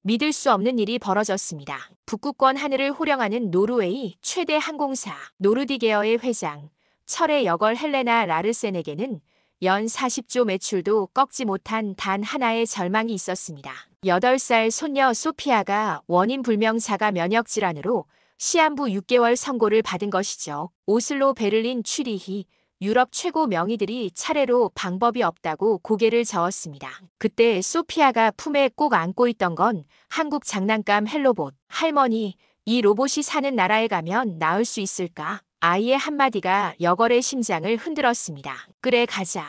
믿을 수 없는 일이 벌어졌습니다. 북극권 하늘을 호령하는 노르웨이 최대 항공사 노르디게어의 회장 철의 여걸 헬레나 라르센에게는 연 40조 매출도 꺾지 못한 단 하나의 절망이 있었습니다. 8살 손녀 소피아가 원인 불명 자가 면역 질환으로 시한부 6개월 선고를 받은 것이죠. 오슬로, 베를린, 취리히 유럽 최고 명의들이 차례로 방법이 없다고 고개를 저었습니다. 그때 소피아가 품에 꼭 안고 있던 건 한국 장난감 헬로봇. 할머니, 이 로봇이 사는 나라에 가면 나을 수 있을까? 아이의 한마디가 여걸의 심장을 흔들었습니다. 그래 가자.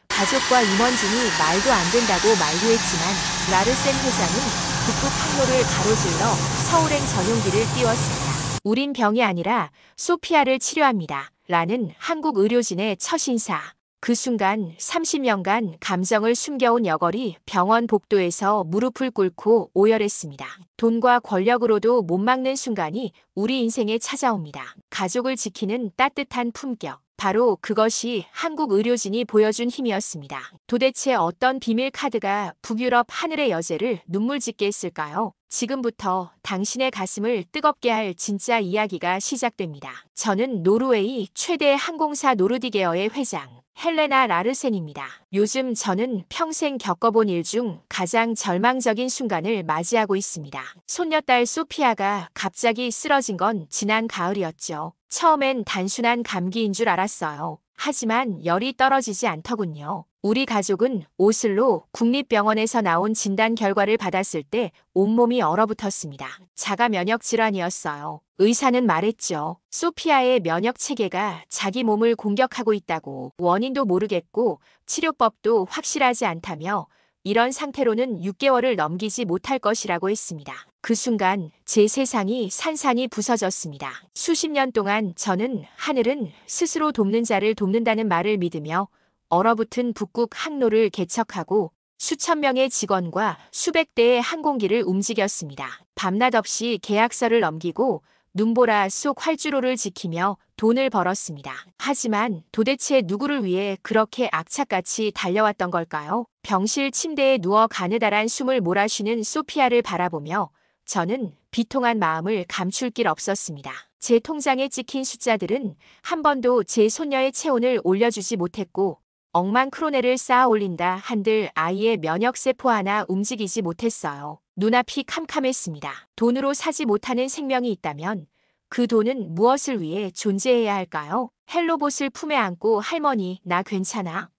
가족과 임원진이 말도 안 된다고 만류했지만 라르센 회장은 북극 항로를 가로질러 서울행 전용기를 띄웠습니다. 우린 병이 아니라 소피아를 치료합니다. 라는 한국 의료진의 첫 인사. 그 순간 30년간 감정을 숨겨온 여걸이 병원 복도에서 무릎을 꿇고 오열했습니다. 돈과 권력으로도 못 막는 순간이 우리 인생에 찾아옵니다. 가족을 지키는 따뜻한 품격. 바로 그것이 한국 의료진이 보여준 힘이었습니다. 도대체 어떤 비밀 카드가 북유럽 하늘의 여제를 눈물 짓게 했을까요? 지금부터 당신의 가슴을 뜨겁게 할 진짜 이야기가 시작됩니다. 저는 노르웨이 최대 항공사 노르디게어의 회장 헬레나 라르센입니다. 요즘 저는 평생 겪어본 일 중 가장 절망적인 순간을 맞이하고 있습니다. 손녀딸 소피아가 갑자기 쓰러진 건 지난 가을이었죠. 처음엔 단순한 감기인 줄 알았어요. 하지만 열이 떨어지지 않더군요. 우리 가족은 오슬로 국립병원에서 나온 진단 결과를 받았을 때 온몸이 얼어붙었습니다. 자가 면역 질환이었어요. 의사는 말했죠. 소피아의 면역 체계가 자기 몸을 공격하고 있다고. 원인도 모르겠고 치료법도 확실하지 않다며 이런 상태로는 6개월을 넘기지 못할 것이라고 했습니다. 그 순간 제 세상이 산산이 부서졌습니다. 수십 년 동안 저는 하늘은 스스로 돕는 자를 돕는다는 말을 믿으며 얼어붙은 북극 항로를 개척하고 수천 명의 직원과 수백 대의 항공기를 움직였습니다. 밤낮 없이 계약서를 넘기고 눈보라 속 활주로를 지키며 돈을 벌었습니다. 하지만 도대체 누구를 위해 그렇게 악착같이 달려왔던 걸까요? 병실 침대에 누워 가느다란 숨을 몰아쉬는 소피아를 바라보며 저는 비통한 마음을 감출 길 없었습니다. 제 통장에 찍힌 숫자들은 한 번도 제 손녀의 체온을 올려주지 못했고 억만 크로네를 쌓아 올린다 한들 아이의 면역세포 하나 움직이지 못했어요. 눈앞이 캄캄했습니다. 돈으로 사지 못하는 생명이 있다면 그 돈은 무엇을 위해 존재해야 할까요? 헬로봇을 품에 안고 할머니 나 괜찮아?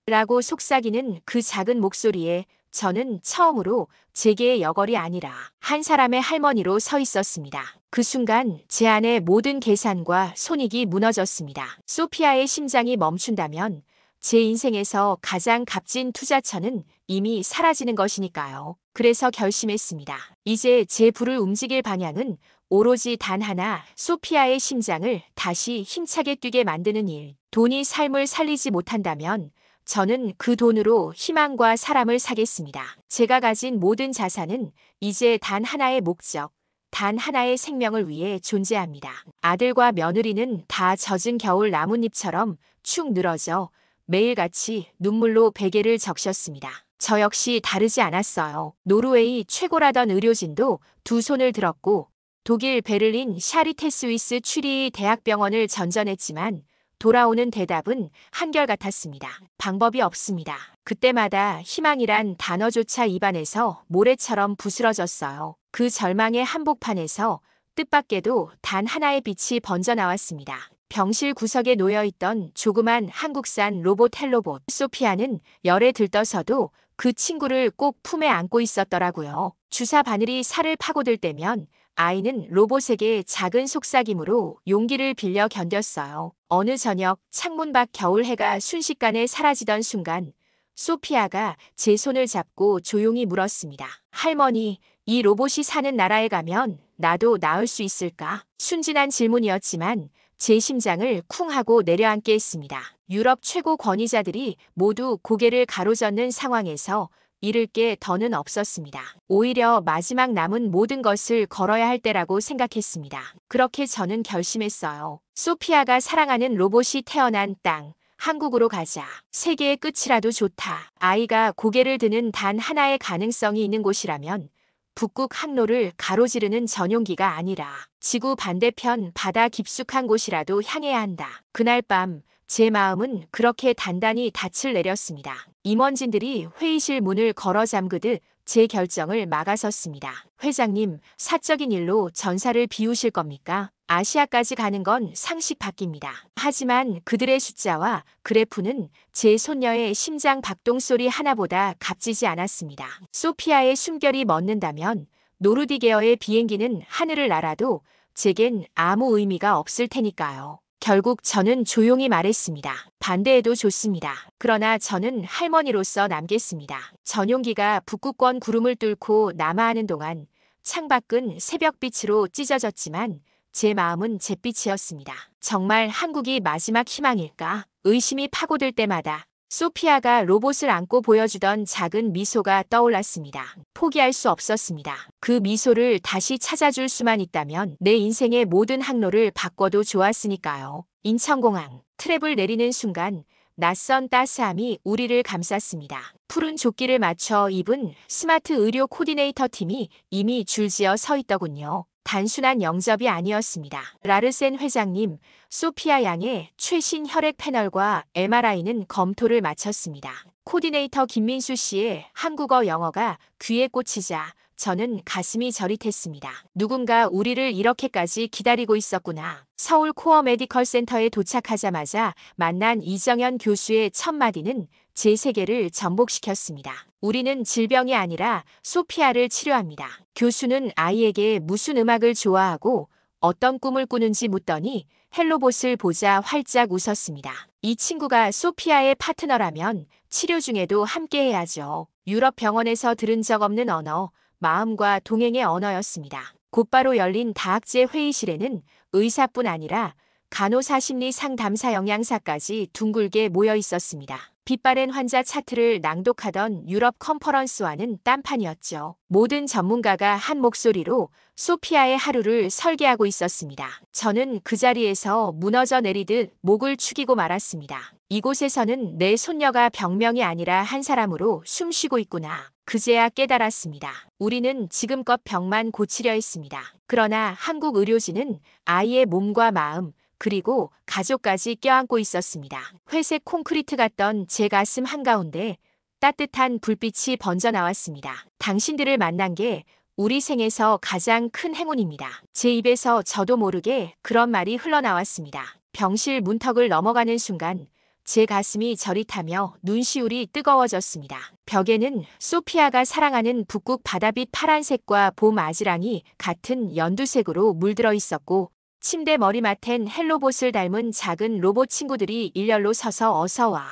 라고 속삭이는 그 작은 목소리에 저는 처음으로 제게의 여걸이 아니라 한 사람의 할머니로 서 있었습니다. 그 순간 제 안의 모든 계산과 손익이 무너졌습니다. 소피아의 심장이 멈춘다면 제 인생에서 가장 값진 투자처는 이미 사라지는 것이니까요. 그래서 결심했습니다. 이제 제 불을 움직일 방향은 오로지 단 하나, 소피아의 심장을 다시 힘차게 뛰게 만드는 일. 돈이 삶을 살리지 못한다면 저는 그 돈으로 희망과 사람을 사겠습니다. 제가 가진 모든 자산은 이제 단 하나의 목적, 단 하나의 생명을 위해 존재합니다. 아들과 며느리는 다 젖은 겨울 나뭇잎처럼 축 늘어져 매일같이 눈물로 베개를 적셨습니다. 저 역시 다르지 않았어요. 노르웨이 최고라던 의료진도 두 손을 들었고 독일 베를린 샤리테 스위스 취리히 대학병원을 전전했지만 돌아오는 대답은 한결같았습니다. 방법이 없습니다. 그때마다 희망이란 단어조차 입안에서 모래처럼 부스러졌어요. 그 절망의 한복판에서 뜻밖에도 단 하나의 빛이 번져나왔습니다. 병실 구석에 놓여있던 조그만 한국산 로봇 헬로봇. 소피아는 열에 들떠서도 그 친구를 꼭 품에 안고 있었더라고요. 주사 바늘이 살을 파고들 때면 아이는 로봇에게 작은 속삭임으로 용기를 빌려 견뎠어요. 어느 저녁 창문 밖 겨울 해가 순식간에 사라지던 순간 소피아가 제 손을 잡고 조용히 물었습니다. 할머니, 이 로봇이 사는 나라에 가면 나도 나을 수 있을까? 순진한 질문이었지만 제 심장을 쿵 하고 내려앉게 했습니다. 유럽 최고 권위자들이 모두 고개를 가로젓는 상황에서 잃을 게 더는 없었습니다. 오히려 마지막 남은 모든 것을 걸어야 할 때라고 생각했습니다. 그렇게 저는 결심했어요. 소피아가 사랑하는 로봇이 태어난 땅, 한국으로 가자. 세계의 끝이라도 좋다. 아이가 고개를 드는 단 하나의 가능성이 있는 곳이라면 북극 항로를 가로지르는 전용기가 아니라 지구 반대편 바다 깊숙한 곳이라도 향해야 한다. 그날 밤 제 마음은 그렇게 단단히 닻을 내렸습니다. 임원진들이 회의실 문을 걸어 잠그듯 제 결정을 막아섰습니다. 회장님, 사적인 일로 전사를 비우실 겁니까? 아시아까지 가는 건 상식 밖입니다. 하지만 그들의 숫자와 그래프는 제 손녀의 심장 박동 소리 하나보다 값지지 않았습니다. 소피아의 숨결이 멎는다면 노르디게어의 비행기는 하늘을 날아도 제겐 아무 의미가 없을 테니까요. 결국 저는 조용히 말했습니다. 반대해도 좋습니다. 그러나 저는 할머니로서 남겠습니다. 전용기가 북극권 구름을 뚫고 남하하는 동안 창밖은 새벽빛으로 찢어졌지만 제 마음은 잿빛이었습니다. 정말 한국이 마지막 희망일까? 의심이 파고들 때마다 소피아가 로봇을 안고 보여주던 작은 미소가 떠올랐습니다. 포기할 수 없었습니다. 그 미소를 다시 찾아줄 수만 있다면 내 인생의 모든 항로를 바꿔도 좋았으니까요. 인천공항, 트랩을 내리는 순간 낯선 따스함이 우리를 감쌌습니다. 푸른 조끼를 맞춰 입은 스마트 의료 코디네이터 팀이 이미 줄지어 서 있더군요. 단순한 영접이 아니었습니다. 라르센 회장님, 소피아 양의 최신 혈액 패널과 MRI는 검토를 마쳤습니다. 코디네이터 김민수 씨의 한국어 영어가 귀에 꽂히자 저는 가슴이 저릿했습니다. 누군가 우리를 이렇게까지 기다리고 있었구나. 서울 코어 메디컬 센터에 도착하자마자 만난 이정현 교수의 첫 마디는 제 세계를 전복시켰습니다. 우리는 질병이 아니라 소피아를 치료합니다. 교수는 아이에게 무슨 음악을 좋아하고 어떤 꿈을 꾸는지 묻더니 헬로봇을 보자 활짝 웃었습니다. 이 친구가 소피아의 파트너라면 치료 중에도 함께해야죠. 유럽 병원에서 들은 적 없는 언어, 마음과 동행의 언어였습니다. 곧바로 열린 다학제 회의실에는 의사뿐 아니라 간호사 심리 상담사 영양사까지 둥글게 모여 있었습니다. 빛바랜 환자 차트를 낭독하던 유럽 컨퍼런스와는 딴판이었죠. 모든 전문가가 한 목소리로 소피아의 하루를 설계하고 있었습니다. 저는 그 자리에서 무너져 내리듯 목을 축이고 말았습니다. 이곳에서는 내 손녀가 병명이 아니라 한 사람으로 숨쉬고 있구나. 그제야 깨달았습니다. 우리는 지금껏 병만 고치려 했습니다. 그러나 한국 의료진은 아이의 몸과 마음, 그리고 가족까지 껴안고 있었습니다. 회색 콘크리트 같던 제 가슴 한가운데 따뜻한 불빛이 번져 나왔습니다. 당신들을 만난 게 우리 생에서 가장 큰 행운입니다. 제 입에서 저도 모르게 그런 말이 흘러나왔습니다. 병실 문턱을 넘어가는 순간 제 가슴이 저릿하며 눈시울이 뜨거워졌습니다. 벽에는 소피아가 사랑하는 북극 바다빛 파란색과 봄 아지랑이 같은 연두색으로 물들어 있었고 침대 머리맡엔 헬로봇을 닮은 작은 로봇 친구들이 일렬로 서서 어서와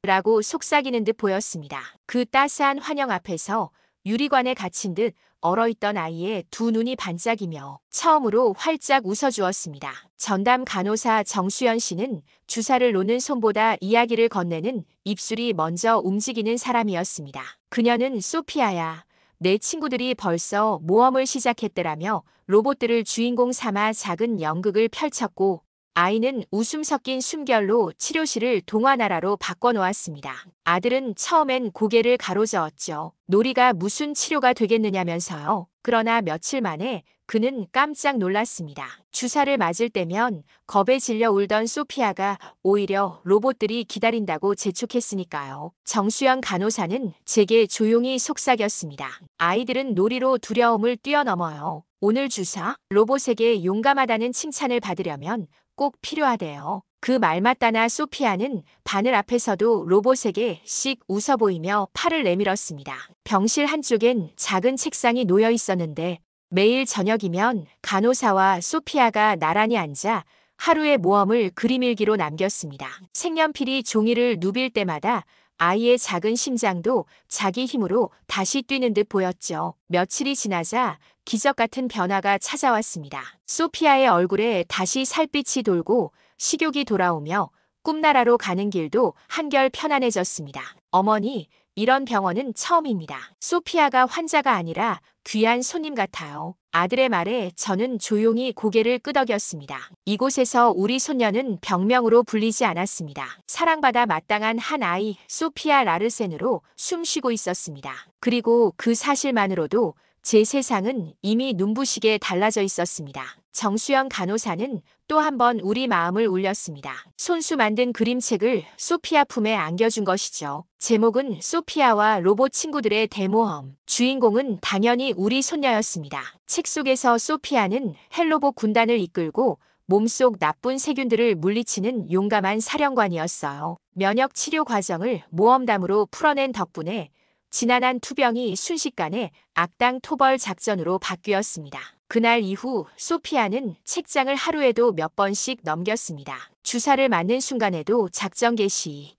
라고 속삭이는 듯 보였습니다. 그 따스한 환영 앞에서 유리관에 갇힌 듯 얼어있던 아이의 두 눈이 반짝이며 처음으로 활짝 웃어주었습니다. 전담 간호사 정수연 씨는 주사를 놓는 손보다 이야기를 건네는 입술이 먼저 움직이는 사람이었습니다. 그녀는 소피아야, 내 친구들이 벌써 모험을 시작했더라며 로봇들을 주인공 삼아 작은 연극을 펼쳤고 아이는 웃음 섞인 숨결로 치료실을 동화나라로 바꿔놓았습니다. 아들은 처음엔 고개를 가로저었죠. 놀이가 무슨 치료가 되겠느냐면서요. 그러나 며칠 만에 그는 깜짝 놀랐습니다. 주사를 맞을 때면 겁에 질려 울던 소피아가 오히려 로봇들이 기다린다고 재촉했으니까요. 정수연 간호사는 제게 조용히 속삭였습니다. 아이들은 놀이로 두려움을 뛰어넘어요. 오늘 주사, 로봇에게 용감하다는 칭찬을 받으려면 꼭 필요하대요. 그 말 맞다나 소피아는 바늘 앞에서도 로봇에게 씩 웃어 보이며 팔을 내밀었습니다. 병실 한쪽엔 작은 책상이 놓여 있었는데 매일 저녁이면 간호사와 소피아가 나란히 앉아 하루의 모험을 그림일기로 남겼습니다. 색연필이 종이를 누빌 때마다 아이의 작은 심장도 자기 힘으로 다시 뛰는 듯 보였죠. 며칠이 지나자 기적 같은 변화가 찾아왔습니다. 소피아의 얼굴에 다시 살빛이 돌고 식욕이 돌아오며 꿈나라로 가는 길도 한결 편안해졌습니다. 어머니, 이런 병원은 처음입니다. 소피아가 환자가 아니라 귀한 손님 같아요. 아들의 말에 저는 조용히 고개를 끄덕였습니다. 이곳에서 우리 손녀는 병명으로 불리지 않았습니다. 사랑받아 마땅한 한 아이, 소피아 라르센으로 숨쉬고 있었습니다. 그리고 그 사실만으로도 제 세상은 이미 눈부시게 달라져 있었습니다. 정수연 간호사는 또 한 번 우리 마음을 울렸습니다. 손수 만든 그림책을 소피아 품에 안겨준 것이죠. 제목은 소피아와 로봇 친구들의 대모험. 주인공은 당연히 우리 손녀였습니다. 책 속에서 소피아는 헬로봇 군단을 이끌고 몸속 나쁜 세균들을 물리치는 용감한 사령관이었어요. 면역 치료 과정을 모험담으로 풀어낸 덕분에 지난한 투병이 순식간에 악당 토벌 작전으로 바뀌었습니다. 그날 이후 소피아는 책장을 하루에도 몇 번씩 넘겼습니다. 주사를 맞는 순간에도 작전 개시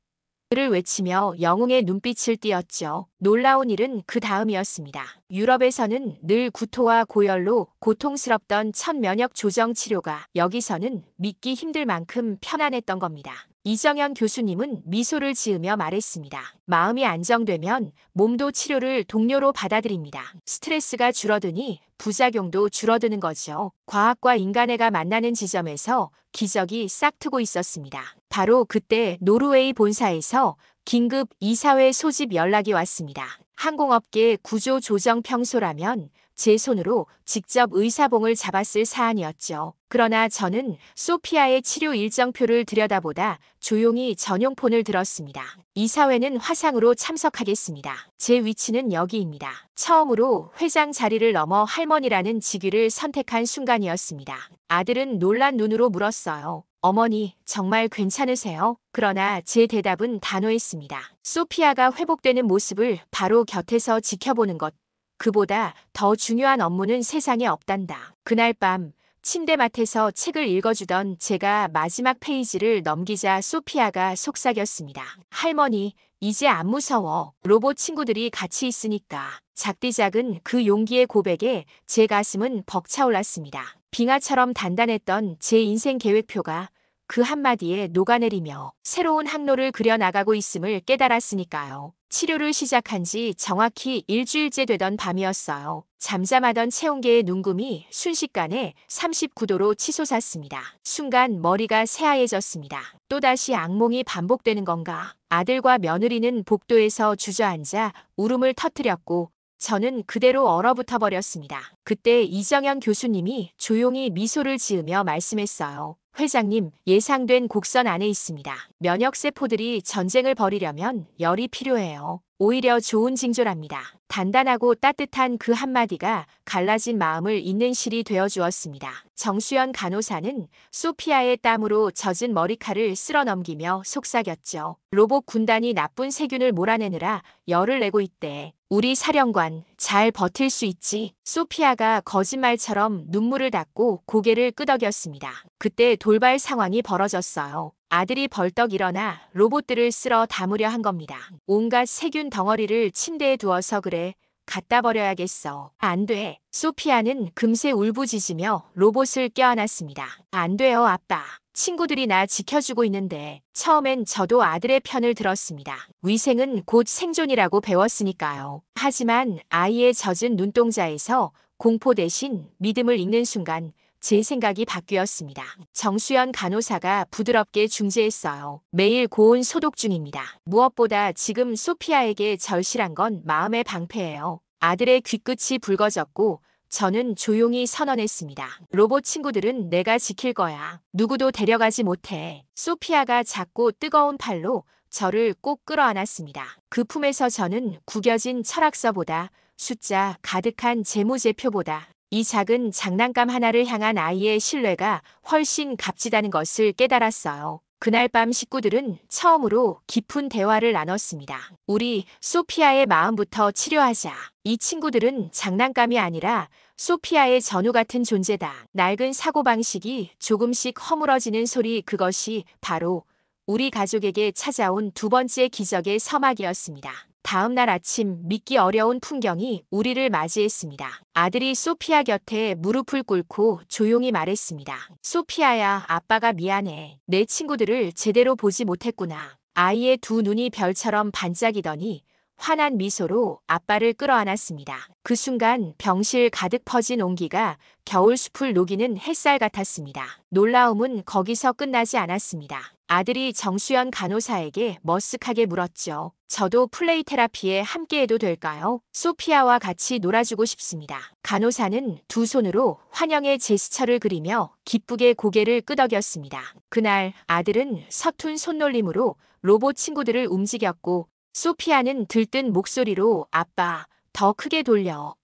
를 외치며 영웅의 눈빛을 띄었죠. 놀라운 일은 그 다음이었습니다. 유럽에서는 늘 구토와 고열로 고통스럽던 천면역 조정 치료가 여기서는 믿기 힘들 만큼 편안했던 겁니다. 이정현 교수님은 미소를 지으며 말했습니다. 마음이 안정되면 몸도 치료를 동료로 받아들입니다. 스트레스가 줄어드니 부작용도 줄어드는 거죠. 과학과 인간애가 만나는 지점에서 기적이 싹트고 있었습니다. 바로 그때 노르웨이 본사에서 긴급 이사회 소집 연락이 왔습니다. 항공업계 구조 조정 평소라면 제 손으로 직접 의사봉을 잡았을 사안이었죠. 그러나 저는 소피아의 치료 일정표를 들여다보다 조용히 전용폰을 들었습니다. 이사회는 화상으로 참석하겠습니다. 제 위치는 여기입니다. 처음으로 회장 자리를 넘어 할머니라는 직위를 선택한 순간이었습니다. 아들은 놀란 눈으로 물었어요. 어머니, 정말 괜찮으세요? 그러나 제 대답은 단호했습니다. 소피아가 회복되는 모습을 바로 곁에서 지켜보는 것. 그보다 더 중요한 업무는 세상에 없단다. 그날 밤 침대맡에서 책을 읽어주던 제가 마지막 페이지를 넘기자 소피아가 속삭였습니다. 할머니, 이제 안 무서워. 로봇 친구들이 같이 있으니까. 작디작은 그 용기의 고백에 제 가슴은 벅차올랐습니다. 빙하처럼 단단했던 제 인생 계획표가 그 한마디에 녹아내리며 새로운 항로를 그려나가고 있음을 깨달았으니까요. 치료를 시작한 지 정확히 일주일째 되던 밤이었어요. 잠잠하던 체온계의 눈금이 순식간에 39도로 치솟았습니다. 순간 머리가 새하얘졌습니다. 또다시 악몽이 반복되는 건가? 아들과 며느리는 복도에서 주저앉아 울음을 터뜨렸고 저는 그대로 얼어붙어 버렸습니다. 그때 이정현 교수님이 조용히 미소를 지으며 말씀했어요. 회장님, 예상된 곡선 안에 있습니다. 면역세포들이 전쟁을 벌이려면 열이 필요해요. 오히려 좋은 징조랍니다. 단단하고 따뜻한 그 한마디가 갈라진 마음을 잇는 실이 되어주었습니다. 정수연 간호사는 소피아의 땀으로 젖은 머리칼을 쓸어 넘기며 속삭였죠. 로봇 군단이 나쁜 세균을 몰아내느라 열을 내고 있대. 우리 사령관, 잘 버틸 수 있지? 소피아가 거짓말처럼 눈물을 닦고 고개를 끄덕였습니다. 그때 돌발 상황이 벌어졌어요. 아들이 벌떡 일어나 로봇들을 쓸어 담으려 한 겁니다. 온갖 세균 덩어리를 침대에 두어서 그래. 갖다 버려야겠어. 안 돼. 소피아는 금세 울부짖으며 로봇을 껴안았습니다. 안 돼요, 아빠. 친구들이 나 지켜주고 있는데. 처음엔 저도 아들의 편을 들었습니다. 위생은 곧 생존이라고 배웠으니까요. 하지만 아이의 젖은 눈동자에서 공포 대신 믿음을 읽는 순간 제 생각이 바뀌었습니다. 정수연 간호사가 부드럽게 중재했어요. 매일 고온 소독 중입니다. 무엇보다 지금 소피아에게 절실한 건 마음의 방패예요. 아들의 귀끝이 붉어졌고 저는 조용히 선언했습니다. 로봇 친구들은 내가 지킬 거야. 누구도 데려가지 못해. 소피아가 작고 뜨거운 팔로 저를 꼭 끌어안았습니다. 그 품에서 저는 구겨진 철학서보다 숫자 가득한 재무제표보다 이 작은 장난감 하나를 향한 아이의 신뢰가 훨씬 값지다는 것을 깨달았어요. 그날 밤 식구들은 처음으로 깊은 대화를 나눴습니다. 우리 소피아의 마음부터 치료하자. 이 친구들은 장난감이 아니라 소피아의 전우 같은 존재다. 낡은 사고방식이 조금씩 허물어지는 소리, 그것이 바로 우리 가족에게 찾아온 두 번째 기적의 서막이었습니다. 다음 날 아침 믿기 어려운 풍경이 우리를 맞이했습니다. 아들이 소피아 곁에 무릎을 꿇고 조용히 말했습니다. 소피아야, 아빠가 미안해. 내 친구들을 제대로 보지 못했구나. 아이의 두 눈이 별처럼 반짝이더니 환한 미소로 아빠를 끌어안았습니다. 그 순간 병실 가득 퍼진 온기가 겨울숲을 녹이는 햇살 같았습니다. 놀라움은 거기서 끝나지 않았습니다. 아들이 정수연 간호사에게 머쓱하게 물었죠. 저도 플레이 테라피에 함께해도 될까요? 소피아와 같이 놀아주고 싶습니다. 간호사는 두 손으로 환영의 제스처를 그리며 기쁘게 고개를 끄덕였습니다. 그날 아들은 서툰 손놀림으로 로봇 친구들을 움직였고 소피아는 들뜬 목소리로 아빠, 더 크게 돌려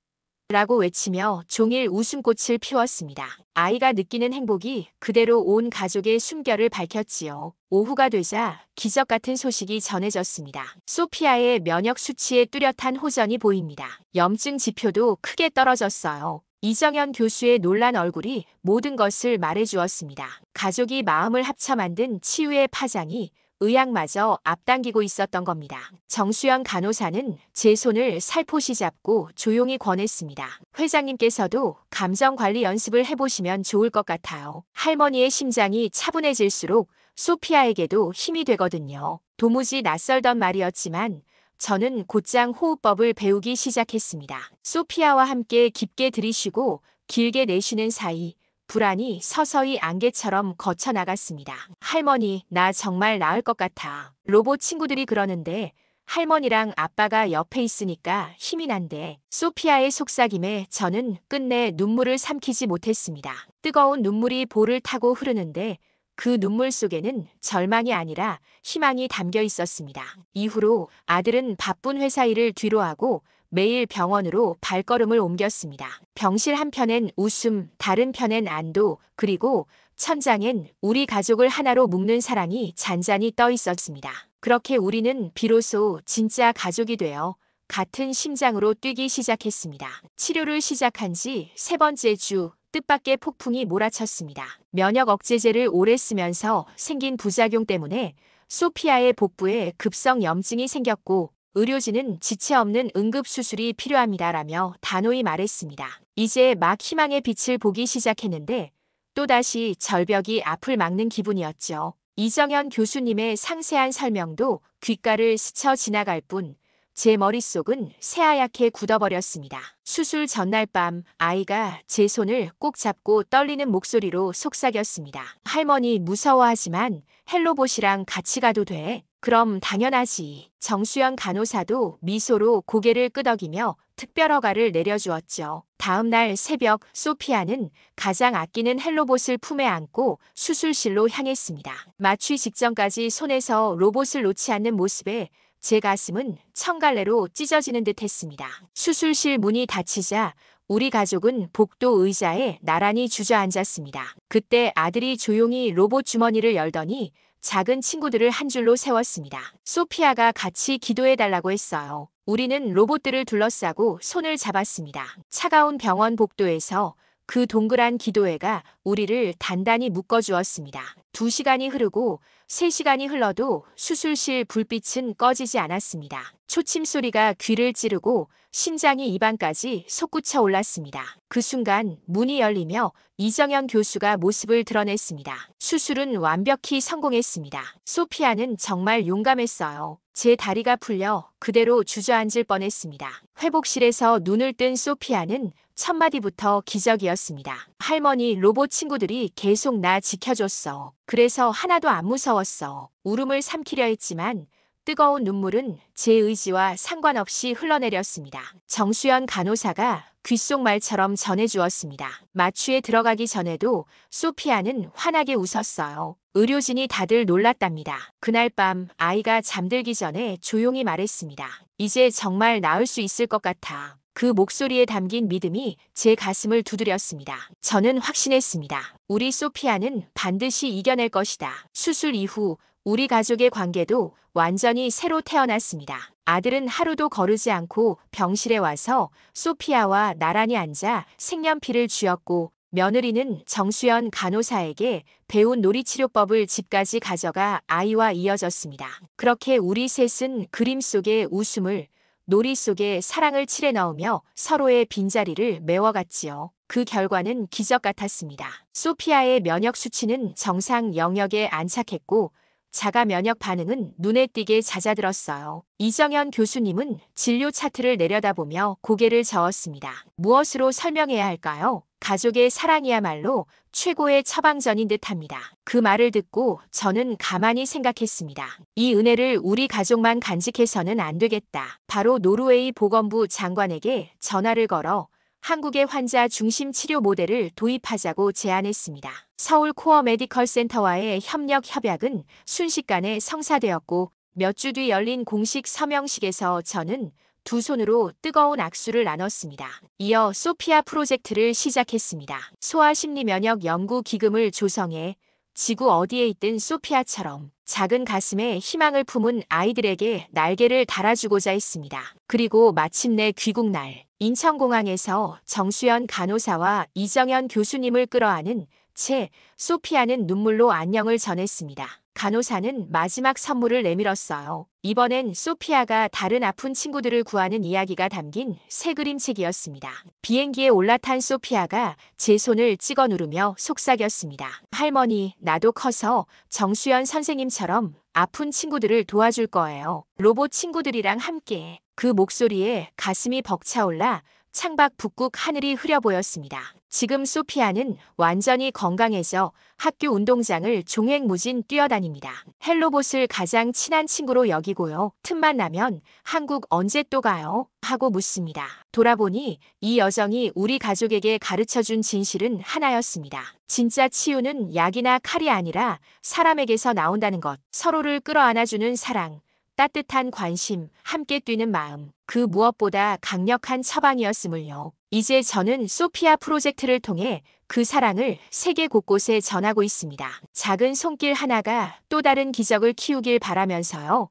라고 외치며 종일 웃음꽃을 피웠습니다. 아이가 느끼는 행복이 그대로 온 가족의 숨결을 밝혔지요. 오후가 되자 기적 같은 소식이 전해졌습니다. 소피아의 면역 수치에 뚜렷한 호전이 보입니다. 염증 지표도 크게 떨어졌어요. 이정현 교수의 놀란 얼굴이 모든 것을 말해주었습니다. 가족이 마음을 합쳐 만든 치유의 파장이 의학마저 앞당기고 있었던 겁니다. 정수연 간호사는 제 손을 살포시 잡고 조용히 권했습니다. 회장님께서도 감정관리 연습을 해보시면 좋을 것 같아요. 할머니의 심장이 차분해질수록 소피아에게도 힘이 되거든요. 도무지 낯설던 말이었지만 저는 곧장 호흡법을 배우기 시작했습니다. 소피아와 함께 깊게 들이쉬고 길게 내쉬는 사이 불안이 서서히 안개처럼 거쳐나갔습니다. 할머니, 나 정말 나을 것 같아. 로봇 친구들이 그러는데 할머니랑 아빠가 옆에 있으니까 힘이 난대. 소피아의 속삭임에 저는 끝내 눈물을 삼키지 못했습니다. 뜨거운 눈물이 볼을 타고 흐르는데 그 눈물 속에는 절망이 아니라 희망이 담겨 있었습니다. 이후로 아들은 바쁜 회사 일을 뒤로하고 매일 병원으로 발걸음을 옮겼습니다. 병실 한편엔 웃음, 다른 편엔 안도, 그리고 천장엔 우리 가족을 하나로 묶는 사랑이 잔잔히 떠 있었습니다. 그렇게 우리는 비로소 진짜 가족이 되어 같은 심장으로 뛰기 시작했습니다. 치료를 시작한 지 세 번째 주, 뜻밖의 폭풍이 몰아쳤습니다. 면역 억제제를 오래 쓰면서 생긴 부작용 때문에 소피아의 복부에 급성 염증이 생겼고 의료진은 지체 없는 응급수술이 필요합니다라며 단호히 말했습니다. 이제 막 희망의 빛을 보기 시작했는데 또다시 절벽이 앞을 막는 기분이었죠. 이정현 교수님의 상세한 설명도 귓가를 스쳐 지나갈 뿐 제 머릿속은 새하얗게 굳어버렸습니다. 수술 전날 밤 아이가 제 손을 꼭 잡고 떨리는 목소리로 속삭였습니다. 할머니 무서워하지만 헬로봇이랑 같이 가도 돼? 그럼 당연하지. 정수연 간호사도 미소로 고개를 끄덕이며 특별 허가를 내려주었죠. 다음 날 새벽 소피아는 가장 아끼는 헬로봇을 품에 안고 수술실로 향했습니다. 마취 직전까지 손에서 로봇을 놓지 않는 모습에 제 가슴은 천갈래로 찢어지는 듯 했습니다. 수술실 문이 닫히자 우리 가족은 복도 의자에 나란히 주저앉았습니다. 그때 아들이 조용히 로봇 주머니를 열더니 작은 친구들을 한 줄로 세웠습니다. 소피아가 같이 기도해달라고 했어요. 우리는 로봇들을 둘러싸고 손을 잡았습니다. 차가운 병원 복도에서 그 동그란 기도회가 우리를 단단히 묶어주었습니다. 2시간이 흐르고 3시간이 흘러도 수술실 불빛은 꺼지지 않았습니다. 초침 소리가 귀를 찌르고 심장이 입안까지 솟구쳐 올랐습니다. 그 순간 문이 열리며 이정현 교수가 모습을 드러냈습니다. 수술은 완벽히 성공했습니다. 소피아는 정말 용감했어요. 제 다리가 풀려 그대로 주저앉을 뻔했습니다. 회복실에서 눈을 뜬 소피아는 첫마디부터 기적이었습니다. 할머니, 로봇 친구들이 계속 나 지켜줬어. 그래서 하나도 안 무서웠어. 울음을 삼키려 했지만 뜨거운 눈물은 제 의지와 상관없이 흘러내렸습니다. 정수연 간호사가 귓속말처럼 전해주었습니다. 마취에 들어가기 전에도 소피아는 환하게 웃었어요. 의료진이 다들 놀랐답니다. 그날 밤 아이가 잠들기 전에 조용히 말했습니다. 이제 정말 나을 수 있을 것 같아. 그 목소리에 담긴 믿음이 제 가슴을 두드렸습니다. 저는 확신했습니다. 우리 소피아는 반드시 이겨낼 것이다. 수술 이후 우리 가족의 관계도 완전히 새로 태어났습니다. 아들은 하루도 거르지 않고 병실에 와서 소피아와 나란히 앉아 색연필을 쥐었고 며느리는 정수연 간호사에게 배운 놀이치료법을 집까지 가져가 아이와 이어졌습니다. 그렇게 우리 셋은 그림 속의 웃음을 놀이 속에 사랑을 칠해 넣으며 서로의 빈자리를 메워갔지요. 그 결과는 기적 같았습니다. 소피아의 면역 수치는 정상 영역에 안착했고 자가 면역 반응은 눈에 띄게 잦아들었어요. 이정현 교수님은 진료 차트를 내려다보며 고개를 저었습니다. 무엇으로 설명해야 할까요? 가족의 사랑이야말로 최고의 처방전인 듯합니다. 그 말을 듣고 저는 가만히 생각했습니다. 이 은혜를 우리 가족만 간직해서는 안 되겠다. 바로 노르웨이 보건부 장관에게 전화를 걸어 한국의 환자 중심 치료 모델을 도입하자고 제안했습니다. 서울 코어 메디컬 센터와의 협력 협약은 순식간에 성사되었고 몇 주 뒤 열린 공식 서명식에서 저는 두 손으로 뜨거운 악수를 나눴습니다. 이어 소피아 프로젝트를 시작했습니다. 소아심리면역 연구 기금을 조성해 지구 어디에 있든 소피아처럼 작은 가슴에 희망을 품은 아이들에게 날개를 달아주고자 했습니다. 그리고 마침내 귀국날 인천공항에서 정수연 간호사와 이정현 교수님을 끌어안은 채 소피아는 눈물로 안녕을 전했습니다. 간호사는 마지막 선물을 내밀었어요. 이번엔 소피아가 다른 아픈 친구들을 구하는 이야기가 담긴 새 그림책이었습니다. 비행기에 올라탄 소피아가 제 손을 찍어 누르며 속삭였습니다. 할머니, 나도 커서 정수연 선생님처럼 아픈 친구들을 도와줄 거예요. 로봇 친구들이랑 함께. 그 목소리에 가슴이 벅차올라 창밖 북극 하늘이 흐려 보였습니다. 지금 소피아는 완전히 건강해져 학교 운동장을 종횡무진 뛰어다닙니다. 헬로봇을 가장 친한 친구로 여기고요. 틈만 나면 한국 언제 또 가요? 하고 묻습니다. 돌아보니 이 여정이 우리 가족에게 가르쳐준 진실은 하나였습니다. 진짜 치유는 약이나 칼이 아니라 사람에게서 나온다는 것. 서로를 끌어안아주는 사랑. 따뜻한 관심, 함께 뛰는 마음, 그 무엇보다 강력한 처방이었음을요. 이제 저는 소피아 프로젝트를 통해 그 사랑을 세계 곳곳에 전하고 있습니다. 작은 손길 하나가 또 다른 기적을 키우길 바라면서요.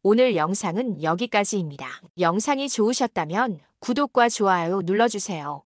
오늘 영상은 여기까지입니다. 영상이 좋으셨다면 구독과 좋아요 눌러주세요.